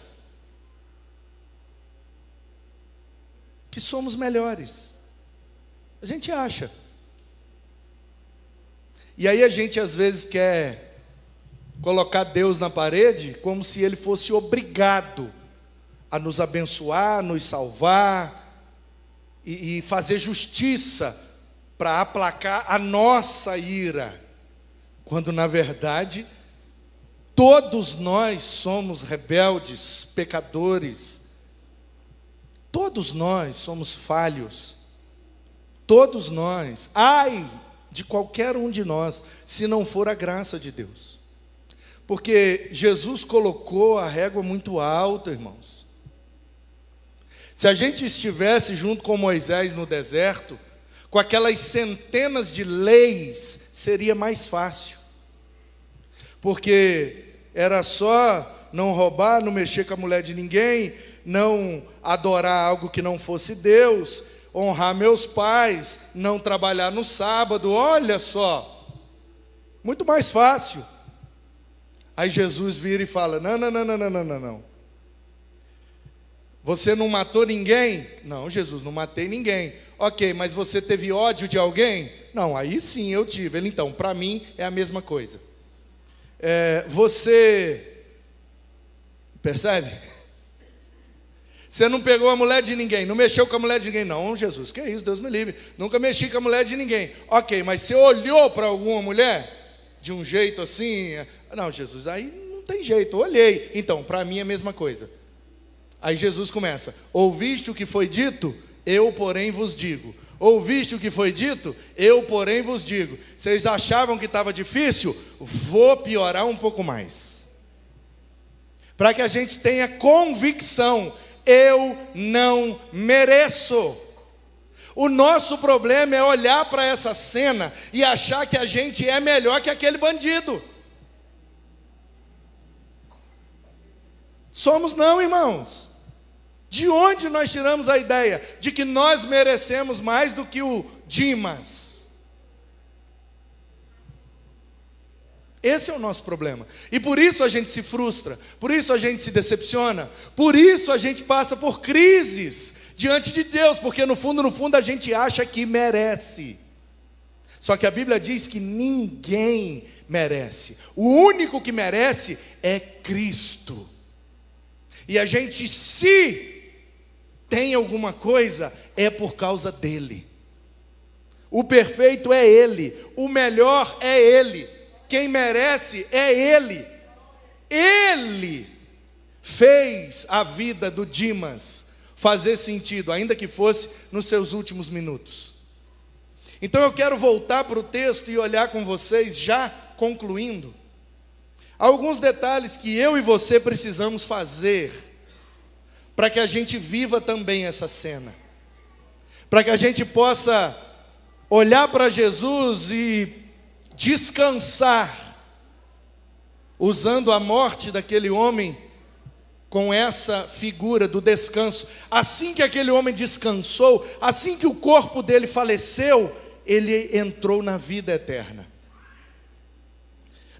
que somos melhores. A gente acha. E aí a gente às vezes quer colocar Deus na parede como se Ele fosse obrigado a nos abençoar, nos salvar e fazer justiça para aplacar a nossa ira, quando na verdade todos nós somos rebeldes, pecadores, todos nós somos falhos, todos nós, ai de qualquer um de nós, se não for a graça de Deus, porque Jesus colocou a régua muito alta, irmãos. Se a gente estivesse junto com Moisés no deserto, com aquelas centenas de leis, seria mais fácil. Porque era só não roubar, não mexer com a mulher de ninguém, não adorar algo que não fosse Deus, honrar meus pais, não trabalhar no sábado, olha só. Muito mais fácil. Aí Jesus vira e fala, não. Você não matou ninguém? Não, Jesus, não matei ninguém. Ok, mas você teve ódio de alguém? Não, aí sim eu tive. Ele, então, para mim é a mesma coisa. Você percebe? Você não pegou a mulher de ninguém, não mexeu com a mulher de ninguém. Não, Jesus, que isso, Deus me livre. Nunca mexi com a mulher de ninguém. Ok, mas você olhou para alguma mulher de um jeito assim? Não, Jesus, aí não tem jeito, eu olhei. Então, para mim é a mesma coisa. Aí Jesus começa, ouviste o que foi dito? Eu, porém, vos digo. Ouviste o que foi dito? Eu, porém, vos digo. Vocês achavam que estava difícil? Vou piorar um pouco mais. Para que a gente tenha convicção. Eu não mereço. O nosso problema é olhar para essa cena e achar que a gente é melhor que aquele bandido. Somos não, irmãos. De onde nós tiramos a ideia de que nós merecemos mais do que o Dimas? Esse é o nosso problema. E por isso a gente se frustra, por isso a gente se decepciona, por isso a gente passa por crises diante de Deus, porque no fundo a gente acha que merece. Só que a Bíblia diz que ninguém merece. O único que merece é Cristo. E a gente, se tem alguma coisa, é por causa dele. O perfeito é ele, o melhor é ele, quem merece é ele. Ele fez a vida do Dimas fazer sentido, ainda que fosse nos seus últimos minutos. Então eu quero voltar para o texto e olhar com vocês, já concluindo, alguns detalhes que eu e você precisamos fazer para que a gente viva também essa cena, para que a gente possa olhar para Jesus e descansar, usando a morte daquele homem com essa figura do descanso. Assim que aquele homem descansou, assim que o corpo dele faleceu, ele entrou na vida eterna.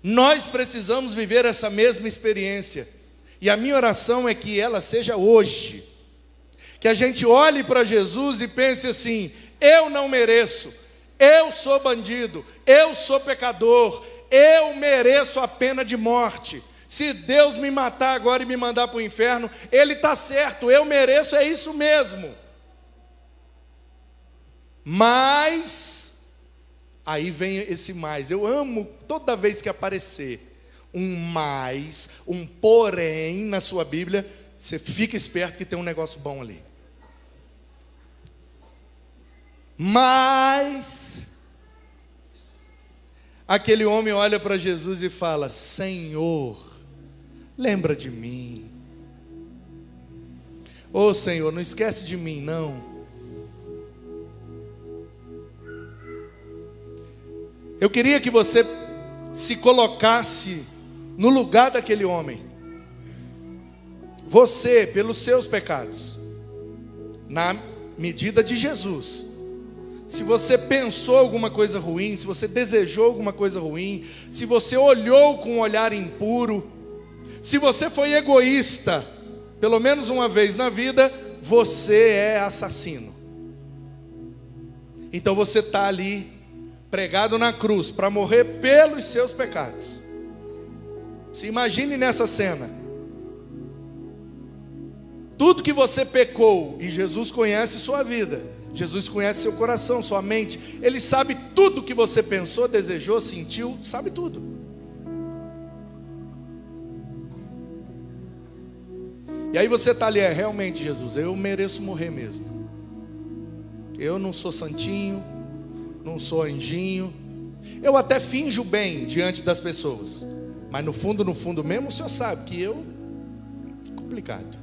Nós precisamos viver essa mesma experiência. E a minha oração é que ela seja hoje. Que a gente olhe para Jesus e pense assim: eu não mereço, eu sou bandido, eu sou pecador, eu mereço a pena de morte. Se Deus me matar agora e me mandar para o inferno, Ele está certo, eu mereço, é isso mesmo. Mas, aí vem esse mais, eu amo toda vez que aparecer um mais, um porém na sua Bíblia, você fica esperto que tem um negócio bom ali. Mas aquele homem olha para Jesus e fala: Senhor, lembra de mim. Ô Senhor, não esquece de mim não. Eu queria que você se colocasse no lugar daquele homem. Você, pelos seus pecados, na medida de Jesus. Se você pensou alguma coisa ruim, se você desejou alguma coisa ruim, se você olhou com um olhar impuro, se você foi egoísta, pelo menos uma vez na vida, você é assassino. Então você está ali, pregado na cruz, para morrer pelos seus pecados. Se imagine nessa cena. Tudo que você pecou, e Jesus conhece sua vida, Jesus conhece seu coração, sua mente, Ele sabe tudo que você pensou, desejou, sentiu, sabe tudo. E aí você está ali, realmente Jesus, eu mereço morrer mesmo. Eu não sou santinho, não sou anjinho, eu até finjo bem diante das pessoas, mas no fundo mesmo o Senhor sabe que eu, complicado.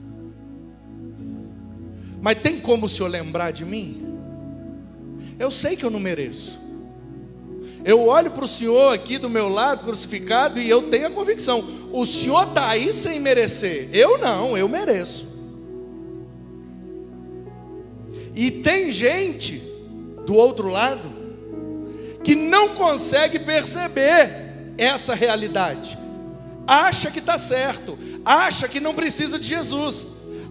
Mas tem como o Senhor lembrar de mim? Eu sei que eu não mereço. Eu olho para o Senhor aqui do meu lado, crucificado, e eu tenho a convicção: o Senhor está aí sem merecer. Eu não, eu mereço. E tem gente do outro lado que não consegue perceber essa realidade. Acha que está certo, acha que não precisa de Jesus,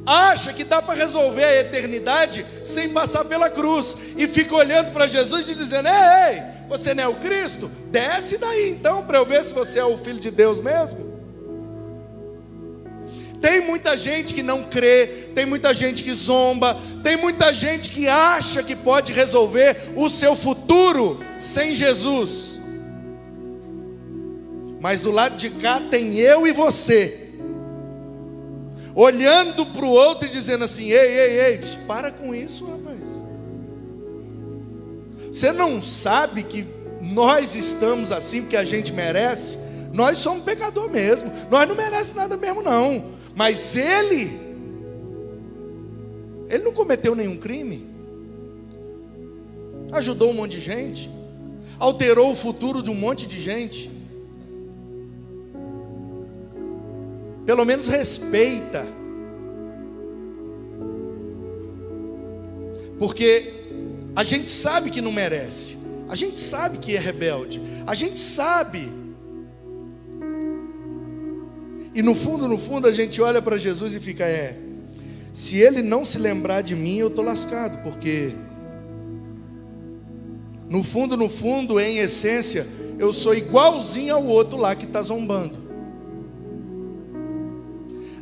acha que dá para resolver a eternidade sem passar pela cruz, e fica olhando para Jesus e dizendo: ei, você não é o Cristo? Desce daí então para eu ver se você é o Filho de Deus mesmo. Tem muita gente que não crê, tem muita gente que zomba, tem muita gente que acha que pode resolver o seu futuro sem Jesus. Mas do lado de cá tem eu e você, olhando para o outro e dizendo assim: ei, para com isso, rapaz. Você não sabe que nós estamos assim porque a gente merece? Nós somos pecador mesmo. Nós não merecemos nada mesmo não. Mas Ele não cometeu nenhum crime. Ajudou um monte de gente. Alterou o futuro de um monte de gente. Pelo menos respeita. Porque a gente sabe que não merece. A gente sabe que é rebelde. A gente sabe. E no fundo a gente olha para Jesus e fica, se Ele não se lembrar de mim, eu estou lascado. Porque no fundo, em essência, eu sou igualzinho ao outro lá que está zombando.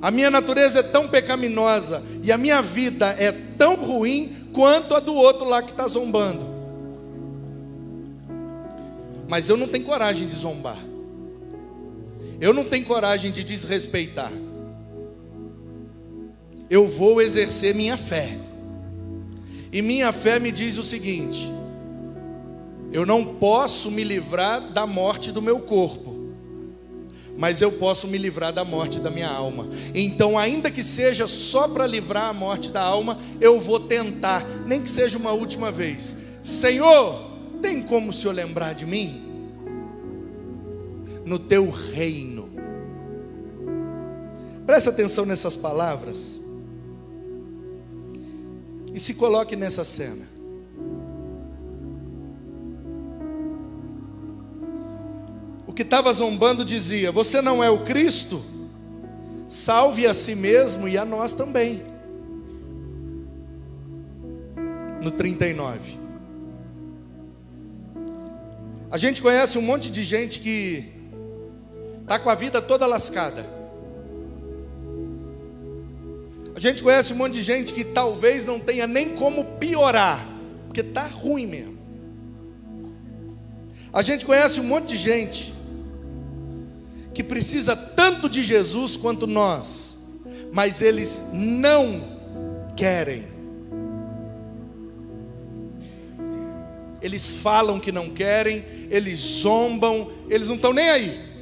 A minha natureza é tão pecaminosa e a minha vida é tão ruim quanto a do outro lá que está zombando. Mas eu não tenho coragem de zombar. Eu não tenho coragem de desrespeitar. Eu vou exercer minha fé. E minha fé me diz o seguinte: eu não posso me livrar da morte do meu corpo, mas eu posso me livrar da morte da minha alma. Então, ainda que seja só para livrar a morte da alma, eu vou tentar, nem que seja uma última vez. Senhor, tem como o Senhor lembrar de mim? No teu reino. Presta atenção nessas palavras e se coloque nessa cena. O que estava zombando dizia: você não é o Cristo? Salve a si mesmo e a nós também. No 39. A gente conhece um monte de gente que está com a vida toda lascada. A gente conhece um monte de gente que talvez não tenha nem como piorar, porque está ruim mesmo. A gente conhece um monte de gente que precisa tanto de Jesus quanto nós, mas eles não querem. Eles falam que não querem, eles zombam, eles não estão nem aí.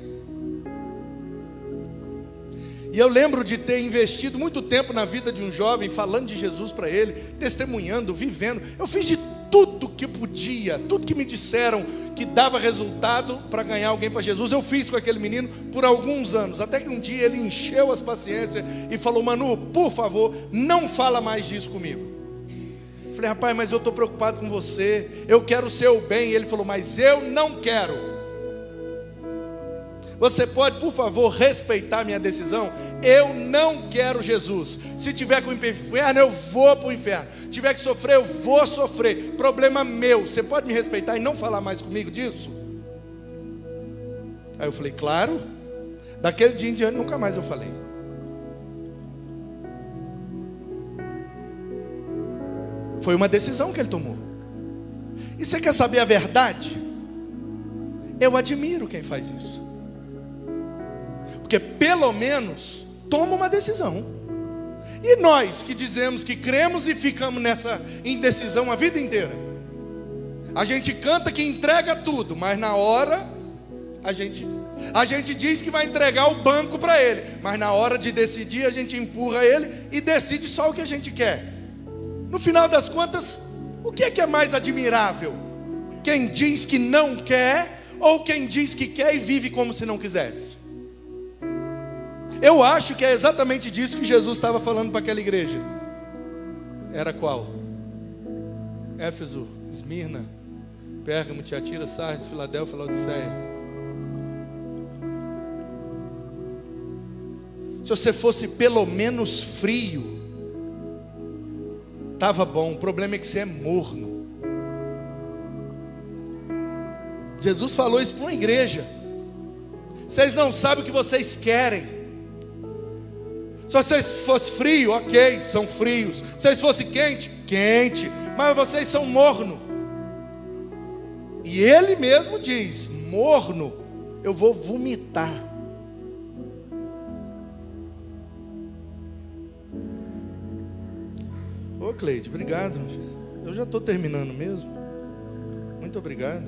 E eu lembro de ter investido muito tempo na vida de um jovem, falando de Jesus para ele, testemunhando, vivendo. Eu fiz de tudo que podia, tudo que me disseram que dava resultado para ganhar alguém para Jesus. Eu fiz com aquele menino por alguns anos, até que um dia ele encheu as paciências e falou: Manu, por favor, não fala mais disso comigo. Eu falei: rapaz, mas eu estou preocupado com você, eu quero o seu bem. E ele falou: mas eu não quero. Você pode, por favor, respeitar minha decisão? Eu não quero Jesus. Se tiver que ir para o inferno, eu vou para o inferno. Se tiver que sofrer, eu vou sofrer. Problema meu. Você pode me respeitar e não falar mais comigo disso? Aí eu falei: claro. Daquele dia em diante, nunca mais eu falei. Foi uma decisão que ele tomou. E você quer saber a verdade? Eu admiro quem faz isso. Porque pelo menos toma uma decisão. E nós que dizemos que cremos e ficamos nessa indecisão a vida inteira. A gente canta que entrega tudo, mas na hora a gente diz que vai entregar o banco para ele, mas na hora de decidir a gente empurra ele e decide só o que a gente quer. No final das contas, o que é mais admirável? Quem diz que não quer ou quem diz que quer e vive como se não quisesse? Eu acho que é exatamente disso que Jesus estava falando para aquela igreja. Era qual? Éfeso, Esmirna, Pérgamo, Tiatira, Sardes, Filadélfia, Laodiceia. Se você fosse pelo menos frio, estava bom. O problema é que você é morno. Jesus falou isso para uma igreja. Vocês não sabem o que vocês querem. Se vocês fossem frios, ok, são frios. Se vocês fossem quente, quente. Mas vocês são morno. E ele mesmo diz: morno, eu vou vomitar. Ô Cleide, obrigado, meu filho. Eu já estou terminando mesmo. Muito obrigado.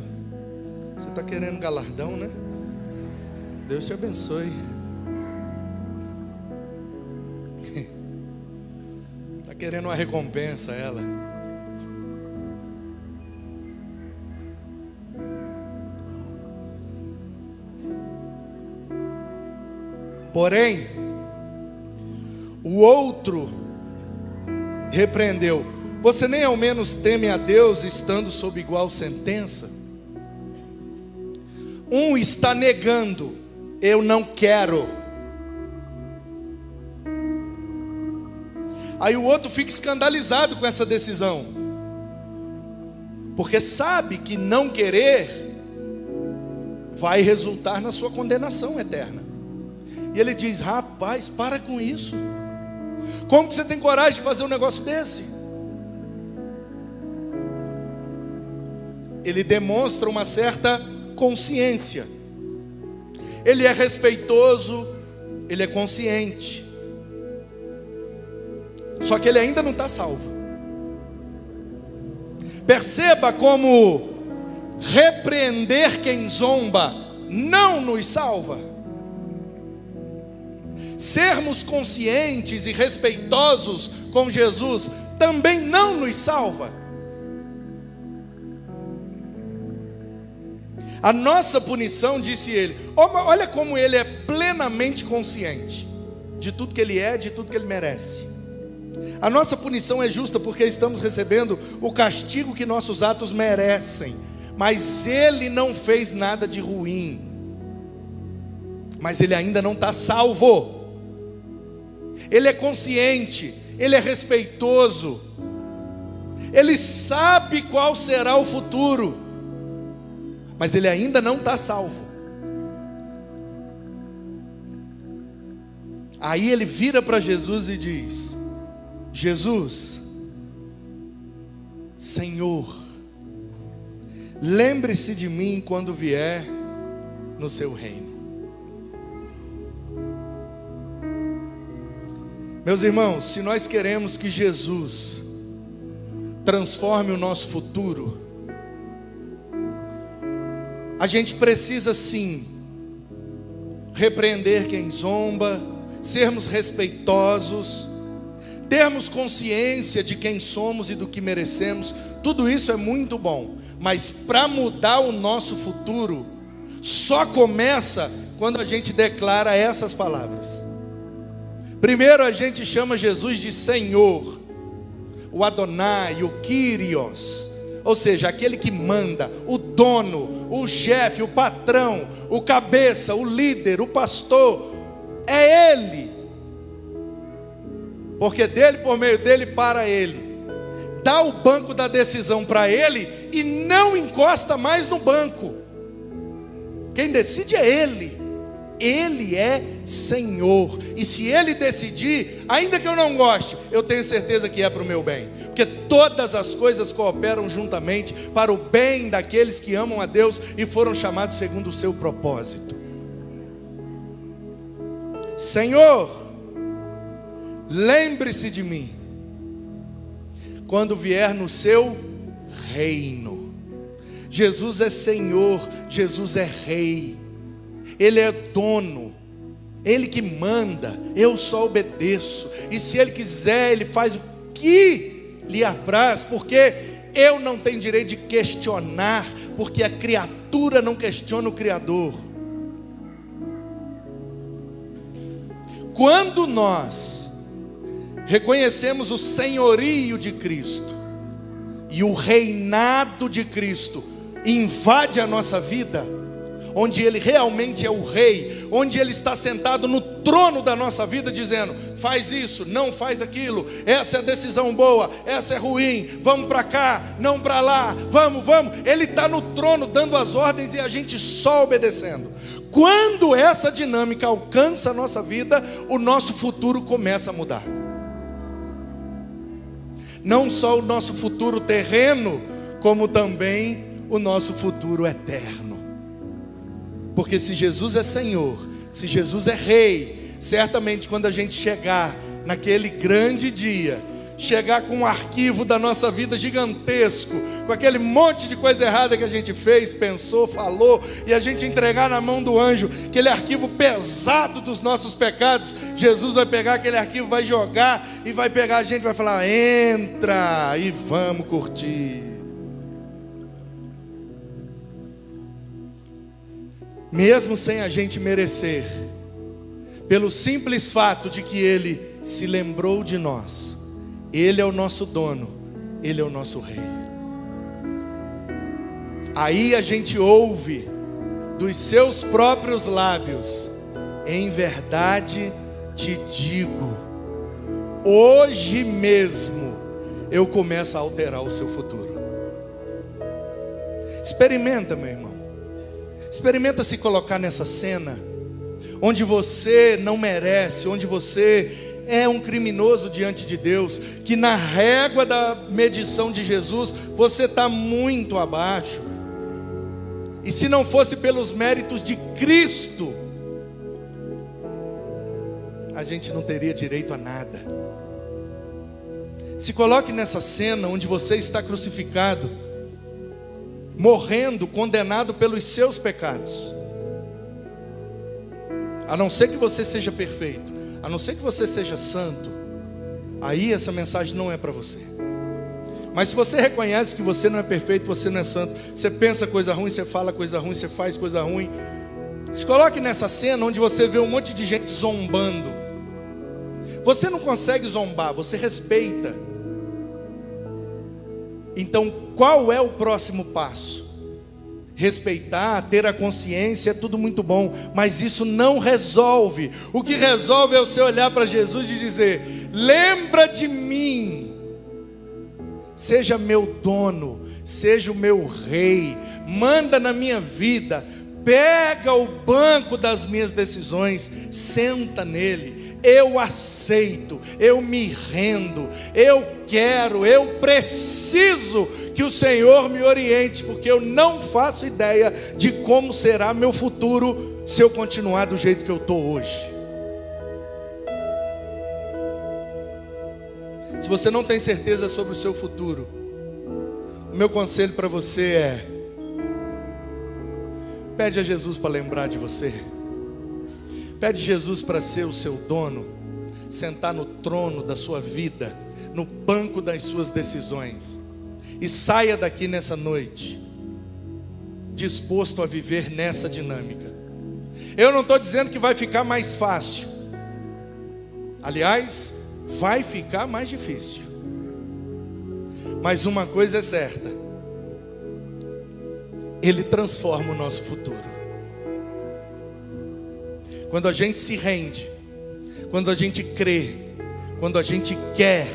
Você está querendo galardão, né? Deus te abençoe. Está querendo uma recompensa, ela. Porém, o outro repreendeu: você nem ao menos teme a Deus estando sob igual sentença? Um está negando: eu não quero. Aí o outro fica escandalizado com essa decisão, porque sabe que não querer vai resultar na sua condenação eterna. E ele diz: rapaz, para com isso. Como que você tem coragem de fazer um negócio desse? Ele demonstra uma certa consciência. Ele é respeitoso, ele é consciente. Só que ele ainda não está salvo. Perceba como repreender quem zomba não nos salva. Sermos conscientes e respeitosos com Jesus também não nos salva. A nossa punição, disse ele, olha como ele é plenamente consciente de tudo que ele é, de tudo que ele merece. A nossa punição é justa porque estamos recebendo o castigo que nossos atos merecem, mas ele não fez nada de ruim, mas ele ainda não está salvo. Ele é consciente, ele é respeitoso, ele sabe qual será o futuro, mas ele ainda não está salvo. Aí ele vira para Jesus e diz: Jesus, Senhor, lembre-se de mim quando vier no seu reino. Meus irmãos, se nós queremos que Jesus transforme o nosso futuro, a gente precisa sim repreender quem zomba, sermos respeitosos, termos consciência de quem somos e do que merecemos. Tudo isso é muito bom, mas para mudar o nosso futuro, só começa quando a gente declara essas palavras. Primeiro a gente chama Jesus de Senhor, o Adonai, o Kyrios, ou seja, aquele que manda, o dono, o chefe, o patrão, o cabeça, o líder, o pastor, é Ele, porque dele, por meio dele, para Ele. Dá o banco da decisão para Ele e não encosta mais no banco. Quem decide é Ele. Ele é Senhor, e se Ele decidir, ainda que eu não goste, eu tenho certeza que é para o meu bem, porque todas as coisas cooperam juntamente para o bem daqueles que amam a Deus e foram chamados segundo o seu propósito. Senhor, lembre-se de mim quando vier no seu reino. Jesus é Senhor, Jesus é Rei, Ele é dono, Ele que manda, eu só obedeço. E se Ele quiser, Ele faz o que lhe apraz, porque eu não tenho direito de questionar, porque a criatura não questiona o Criador. Quando nós reconhecemos o senhorio de Cristo e o reinado de Cristo invade a nossa vida, onde Ele realmente é o Rei, onde Ele está sentado no trono da nossa vida, dizendo: faz isso, não faz aquilo, essa é a decisão boa, essa é ruim, vamos para cá, não para lá, vamos. Ele está no trono dando as ordens e a gente só obedecendo. Quando essa dinâmica alcança a nossa vida, o nosso futuro começa a mudar. Não só o nosso futuro terreno, como também o nosso futuro eterno. Porque se Jesus é Senhor, se Jesus é Rei, certamente quando a gente chegar naquele grande dia, chegar com um arquivo da nossa vida gigantesco, com aquele monte de coisa errada que a gente fez, pensou, falou, e a gente entregar na mão do anjo, aquele arquivo pesado dos nossos pecados. Jesus vai pegar aquele arquivo, vai jogar, e vai pegar a gente, vai falar: entra e vamos curtir. Mesmo sem a gente merecer, pelo simples fato de que Ele se lembrou de nós, Ele é o nosso dono, Ele é o nosso rei. Aí a gente ouve dos seus próprios lábios: em verdade te digo, hoje mesmo eu começo a alterar o seu futuro. Experimenta, meu irmão. Experimenta se colocar nessa cena, onde você não merece, onde você é um criminoso diante de Deus, que na régua da medição de Jesus, você está muito abaixo. E se não fosse pelos méritos de Cristo, a gente não teria direito a nada. Se coloque nessa cena onde você está crucificado, morrendo, condenado pelos seus pecados. A não ser que você seja perfeito, a não ser que você seja santo, aí essa mensagem não é para você. Mas se você reconhece que você não é perfeito, você não é santo, você pensa coisa ruim, você fala coisa ruim, você faz coisa ruim, se coloque nessa cena onde você vê um monte de gente zombando. Você não consegue zombar, você respeita. Então qual é o próximo passo? Respeitar, ter a consciência é tudo muito bom, mas isso não resolve. O que resolve é você olhar para Jesus e dizer: lembra de mim, seja meu dono, seja o meu rei, manda na minha vida, pega o banco das minhas decisões, senta nele. Eu aceito, eu me rendo, eu quero, eu preciso que o Senhor me oriente, porque eu não faço ideia de como será meu futuro se eu continuar do jeito que eu estou hoje. Se você não tem certeza sobre o seu futuro, o meu conselho para você é: pede a Jesus para lembrar de você. Pede Jesus para ser o seu dono, sentar no trono da sua vida, no banco das suas decisões. E saia daqui nessa noite disposto a viver nessa dinâmica. Eu não estou dizendo que vai ficar mais fácil. Aliás, vai ficar mais difícil. Mas uma coisa é certa: Ele transforma o nosso futuro. Quando a gente se rende, quando a gente crê, quando a gente quer,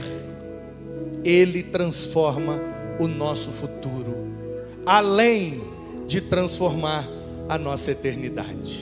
Ele transforma o nosso futuro, além de transformar a nossa eternidade.